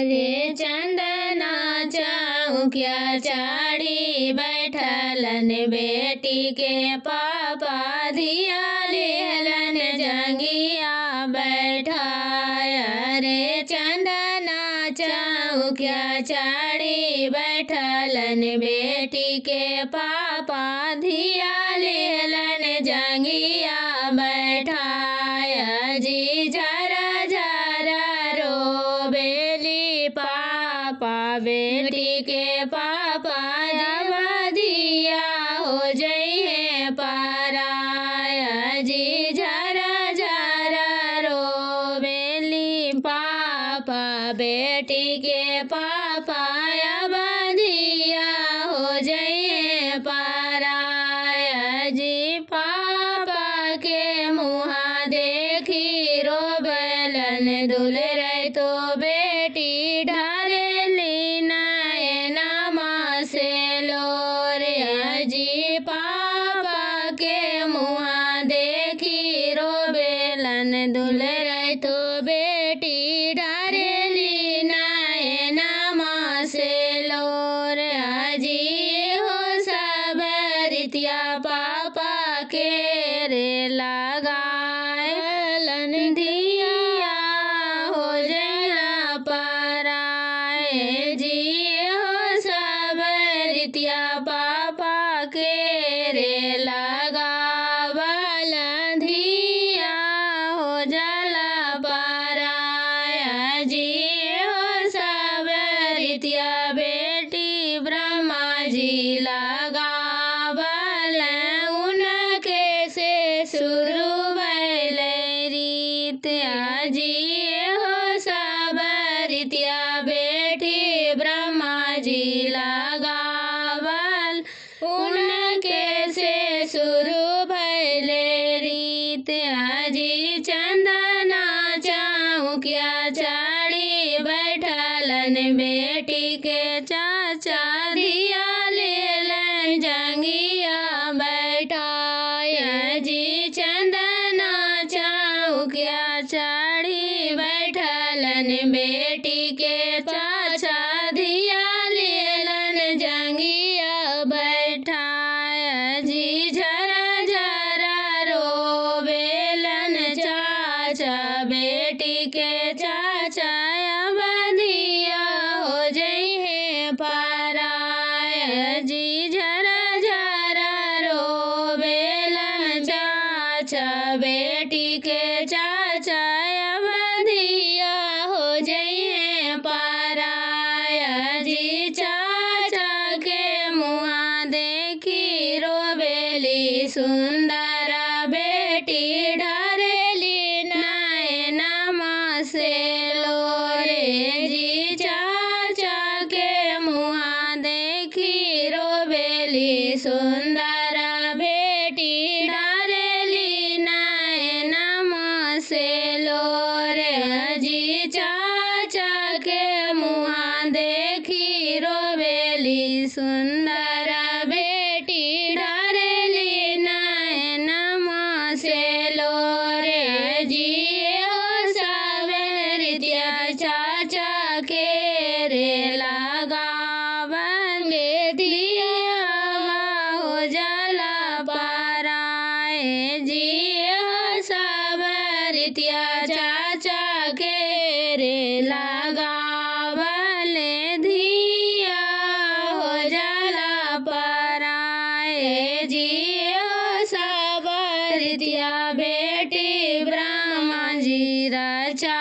रे चंदना चौकिया चाड़ी बैठलन बेटी के पापा धिया लेहलन जंगिया बैठाया रे चंदना चौकिया चाड़ी बैठलन बेटी के पापा धिया लेहलन जंगिया बैठाया जी झरा झरा रो बेली पापा बेटी के पापा जब दिया हो जइहे पराया जी झरा झरा रो बेली पापा बेटी के पापा अब दिया हो जइहे पराया जी पापा के मुँहा देखी रोबलन दुलरे तो बेटी ढारेली नयनमा से लोरे जी पापा के मुँहा देखी रोबलन दुलरे तो बेटी ढारेली नयनमा से लोरे जी हो सब रीतिया पापा के रे लगायलन दिया हो जला पराए जी हो सब रीतिया पापा के रे लगावल धिया हो जला पराया जी हो सब रीतिया बेटी ब्रह्मा जी लगावल उनके से शुरू भइल रीत जी हो सब रीतिया बेटी ब्रह्मा जी लगावल उनके से शुरू भइल रीत जी चंदना चौकिया चाड़ी बैठलन बेटी के चाचा धिया लेलन जंगिया बैठाया जी चंदना चौकिया चाड़ी बैठलन बेटी के चाचा धिया लेलन जंगिया बैठाया जी झरा झरा रो बेलन चाचा बेटी के चाचा बधिया हो जइहे पराया जी झरा झरा रो बेलन चाचा बेटी के चाचा बधिया हो जइहे पराया जी चाचा के मुँहा देखी रोबेली सुंदर बेटी ढारेली नयनमा से लोरे जी चाचा के मुँहा देखी रोबेली सुंदर बेटी ढारेली नयनमा से लोरे जी चाचा के मुँहा देखी रोबेली सुंदर बेटी ढारेली नयनमा से लोरे जी हो सब रीतिया चाचा के रे लगावंगे दिया हो जला पराए जी हो सब रीतिया चाचा के रे लगावले धिया हो जला पराए जी हो सब रीतिया बेटी ब्रह्मा जी रचा